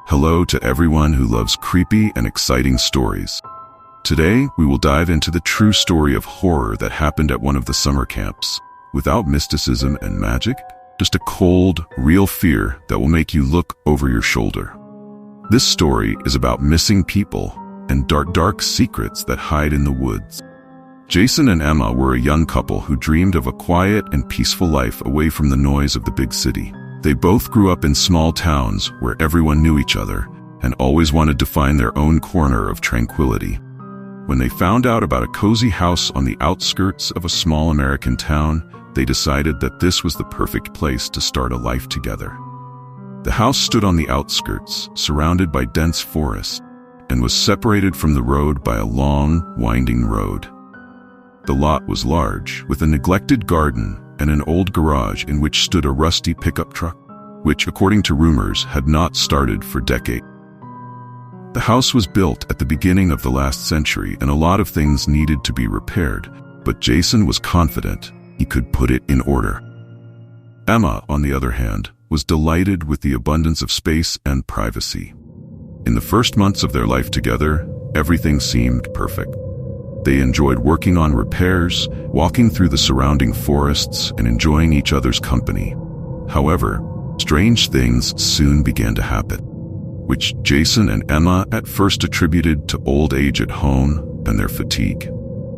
Hello to everyone who loves creepy and exciting stories. Today, we will dive into the true story of horror that happened at one of the summer camps. Without mysticism and magic, just a cold, real fear that will make you look over your shoulder. This story is about missing people and dark secrets that hide in the woods. Jason and Emma were a young couple who dreamed of a quiet and peaceful life away from the noise of the big city. They both grew up in small towns where everyone knew each other and always wanted to find their own corner of tranquility. When they found out about a cozy house on the outskirts of a small American town, they decided that this was the perfect place to start a life together. The house stood on the outskirts, surrounded by dense forest, and was separated from the road by a long, winding road. The lot was large, with a neglected garden and an old garage in which stood a rusty pickup truck, which, according to rumors, had not started for decades. The house was built at the beginning of the last century, and a lot of things needed to be repaired, but Jason was confident he could put it in order. Emma, on the other hand, was delighted with the abundance of space and privacy. In the first months of their life together, everything seemed perfect. They enjoyed working on repairs, walking through the surrounding forests, and enjoying each other's company. However, strange things soon began to happen, which Jason and Emma at first attributed to old age at home and their fatigue.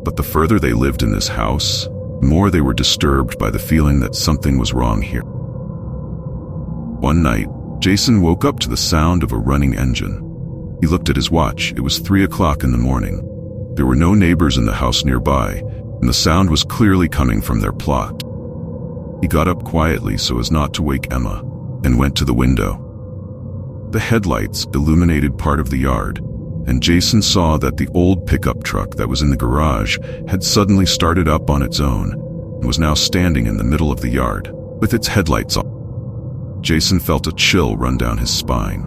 But the further they lived in this house, the more they were disturbed by the feeling that something was wrong here. One night, Jason woke up to the sound of a running engine. He looked at his watch. It was 3 o'clock in the morning. There were no neighbors in the house nearby, and the sound was clearly coming from their plot. He got up quietly so as not to wake Emma, and went to the window. The headlights illuminated part of the yard, and Jason saw that the old pickup truck that was in the garage had suddenly started up on its own and was now standing in the middle of the yard, with its headlights on. Jason felt a chill run down his spine.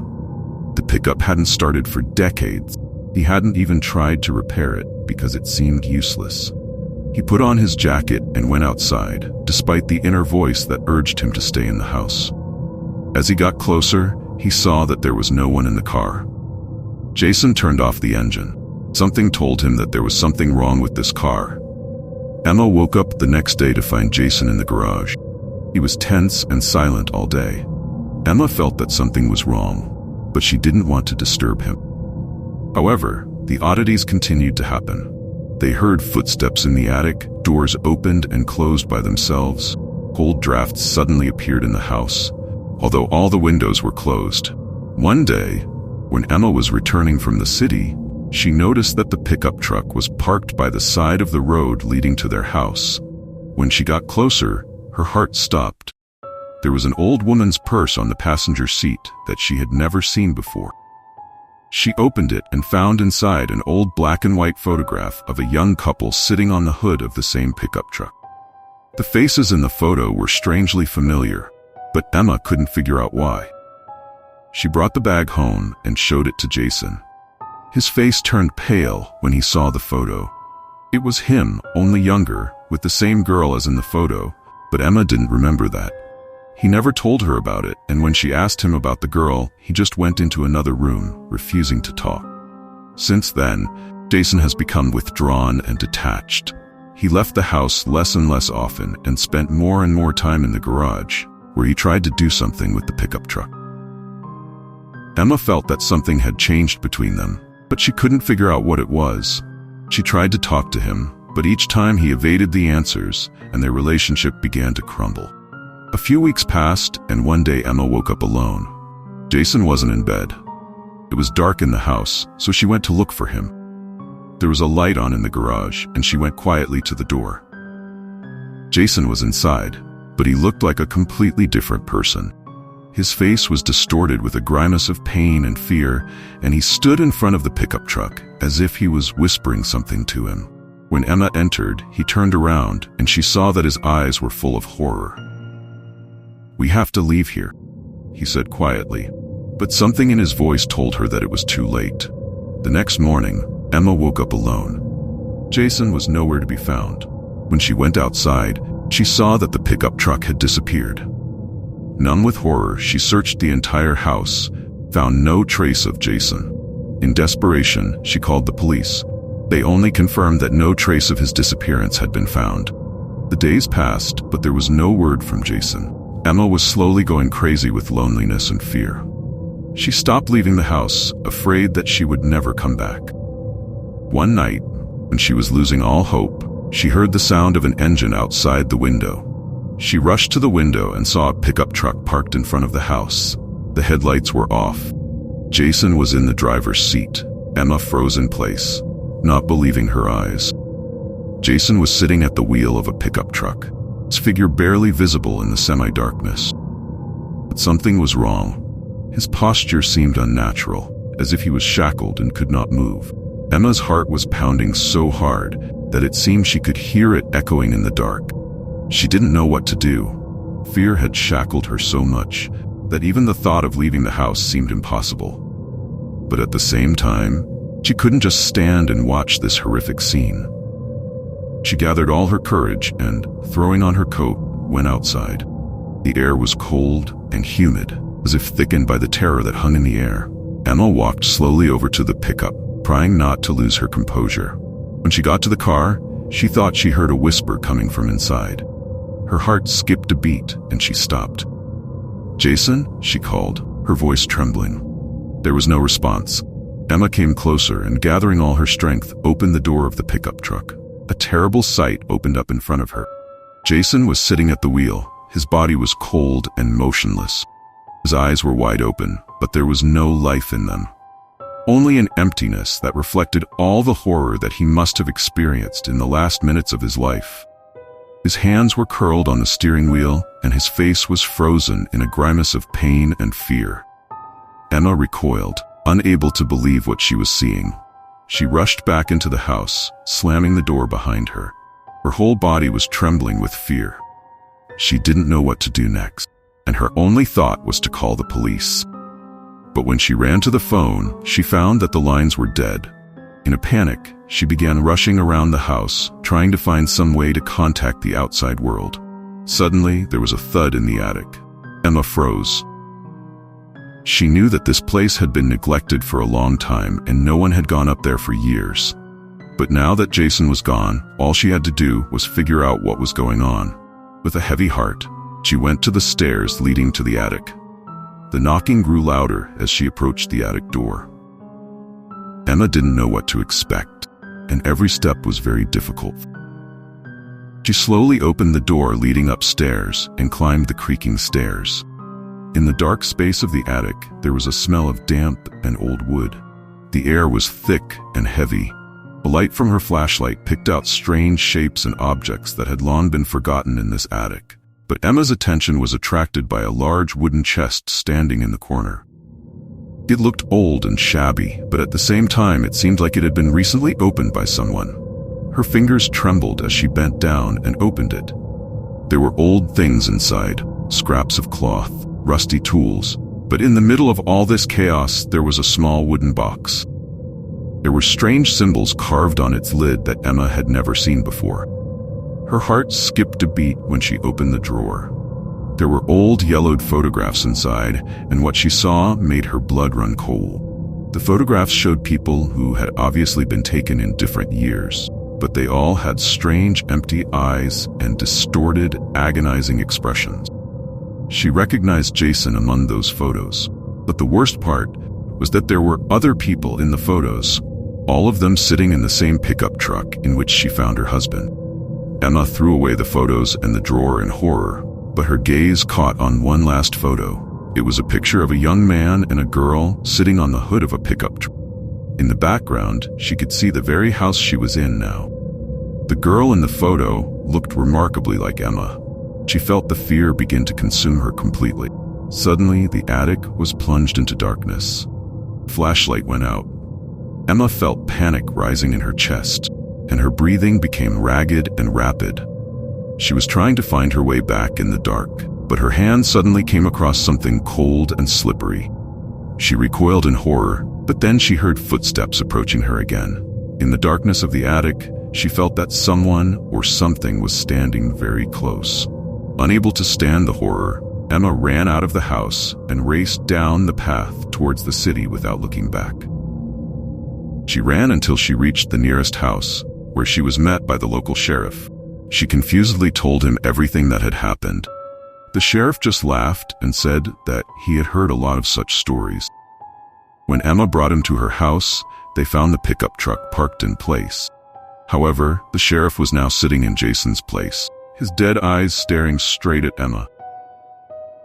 The pickup hadn't started for decades. He hadn't even tried to repair it because it seemed useless. He put on his jacket and went outside, despite the inner voice that urged him to stay in the house. As he got closer, he saw that there was no one in the car. Jason turned off the engine. Something told him that there was something wrong with this car. Emma woke up the next day to find Jason in the garage. He was tense and silent all day. Emma felt that something was wrong, but she didn't want to disturb him. However, the oddities continued to happen. They heard footsteps in the attic, doors opened and closed by themselves. Cold drafts suddenly appeared in the house, although all the windows were closed. One day, when Emma was returning from the city, she noticed that the pickup truck was parked by the side of the road leading to their house. When she got closer, her heart stopped. There was an old woman's purse on the passenger seat that she had never seen before. She opened it and found inside an old black and white photograph of a young couple sitting on the hood of the same pickup truck. The faces in the photo were strangely familiar, but Emma couldn't figure out why. She brought the bag home and showed it to Jason. His face turned pale when he saw the photo. It was him, only younger, with the same girl as in the photo, but Emma didn't remember that. He never told her about it, and when she asked him about the girl, he just went into another room, refusing to talk. Since then, Jason has become withdrawn and detached. He left the house less and less often and spent more and more time in the garage, where he tried to do something with the pickup truck. Emma felt that something had changed between them, but she couldn't figure out what it was. She tried to talk to him, but each time he evaded the answers, and their relationship began to crumble. A few weeks passed, and one day Emma woke up alone. Jason wasn't in bed. It was dark in the house, so she went to look for him. There was a light on in the garage, and she went quietly to the door. Jason was inside, but he looked like a completely different person. His face was distorted with a grimace of pain and fear, and he stood in front of the pickup truck as if he was whispering something to him. When Emma entered, he turned around, and she saw that his eyes were full of horror. "We have to leave here," he said quietly, but something in his voice told her that it was too late. The next morning, Emma woke up alone. Jason was nowhere to be found. When she went outside, she saw that the pickup truck had disappeared. Numb with horror, she searched the entire house, found no trace of Jason. In desperation, she called the police. They only confirmed that no trace of his disappearance had been found. The days passed, but there was no word from Jason. Emma was slowly going crazy with loneliness and fear. She stopped leaving the house, afraid that she would never come back. One night, when she was losing all hope, she heard the sound of an engine outside the window. She rushed to the window and saw a pickup truck parked in front of the house. The headlights were off. Jason was in the driver's seat. Emma froze in place, not believing her eyes. Jason was sitting at the wheel of a pickup truck, his figure barely visible in the semi-darkness. But something was wrong. His posture seemed unnatural, as if he was shackled and could not move. Emma's heart was pounding so hard that it seemed she could hear it echoing in the dark. She didn't know what to do. Fear had shackled her so much that even the thought of leaving the house seemed impossible. But at the same time, she couldn't just stand and watch this horrific scene. She gathered all her courage and, throwing on her coat, went outside. The air was cold and humid, as if thickened by the terror that hung in the air. Emma walked slowly over to the pickup, trying not to lose her composure. When she got to the car, she thought she heard a whisper coming from inside. Her heart skipped a beat and she stopped. "Jason?" she called, her voice trembling. There was no response. Emma came closer and, gathering all her strength, opened the door of the pickup truck. A terrible sight opened up in front of her. Jason was sitting at the wheel. His body was cold and motionless. His eyes were wide open, but there was no life in them. Only an emptiness that reflected all the horror that he must have experienced in the last minutes of his life. His hands were curled on the steering wheel, and his face was frozen in a grimace of pain and fear. Emma recoiled, unable to believe what she was seeing. She rushed back into the house, slamming the door behind her. Her whole body was trembling with fear. She didn't know what to do next, and her only thought was to call the police. But when she ran to the phone, she found that the lines were dead. In a panic, she began rushing around the house, trying to find some way to contact the outside world. Suddenly, there was a thud in the attic. Emma froze. She knew that this place had been neglected for a long time and no one had gone up there for years. But now that Jason was gone, all she had to do was figure out what was going on. With a heavy heart, she went to the stairs leading to the attic. The knocking grew louder as she approached the attic door. Emma didn't know what to expect, and every step was very difficult. She slowly opened the door leading upstairs and climbed the creaking stairs. In the dark space of the attic, there was a smell of damp and old wood. The air was thick and heavy. A light from her flashlight picked out strange shapes and objects that had long been forgotten in this attic. But Emma's attention was attracted by a large wooden chest standing in the corner. It looked old and shabby, but at the same time it seemed like it had been recently opened by someone. Her fingers trembled as she bent down and opened it. There were old things inside, scraps of cloth, rusty tools, but in the middle of all this chaos there was a small wooden box. There were strange symbols carved on its lid that Emma had never seen before. Her heart skipped a beat when she opened the drawer. There were old yellowed photographs inside, and what she saw made her blood run cold. The photographs showed people who had obviously been taken in different years, but they all had strange empty eyes and distorted, agonizing expressions. She recognized Jason among those photos, but the worst part was that there were other people in the photos, all of them sitting in the same pickup truck in which she found her husband. Emma threw away the photos and the drawer in horror, but her gaze caught on one last photo. It was a picture of a young man and a girl sitting on the hood of a pickup truck. In the background, she could see the very house she was in now. The girl in the photo looked remarkably like Emma. She felt the fear begin to consume her completely. Suddenly, the attic was plunged into darkness. Flashlight went out. Emma felt panic rising in her chest, and her breathing became ragged and rapid. She was trying to find her way back in the dark, but her hand suddenly came across something cold and slippery. She recoiled in horror, but then she heard footsteps approaching her again. In the darkness of the attic, she felt that someone or something was standing very close. Unable to stand the horror, Emma ran out of the house and raced down the path towards the city without looking back. She ran until she reached the nearest house, where she was met by the local sheriff. She confusedly told him everything that had happened. The sheriff just laughed and said that he had heard a lot of such stories. When Emma brought him to her house, they found the pickup truck parked in place. However, the sheriff was now sitting in Jason's place, his dead eyes staring straight at Emma.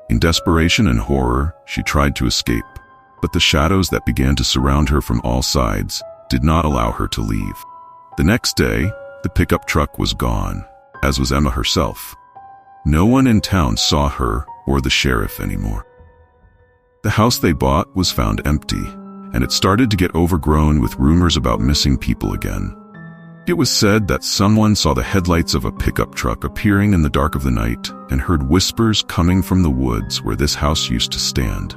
In desperation and horror, she tried to escape, but the shadows that began to surround her from all sides did not allow her to leave. The next day, the pickup truck was gone, as was Emma herself. No one in town saw her or the sheriff anymore. The house they bought was found empty, and it started to get overgrown with rumors about missing people again. It was said that someone saw the headlights of a pickup truck appearing in the dark of the night and heard whispers coming from the woods where this house used to stand.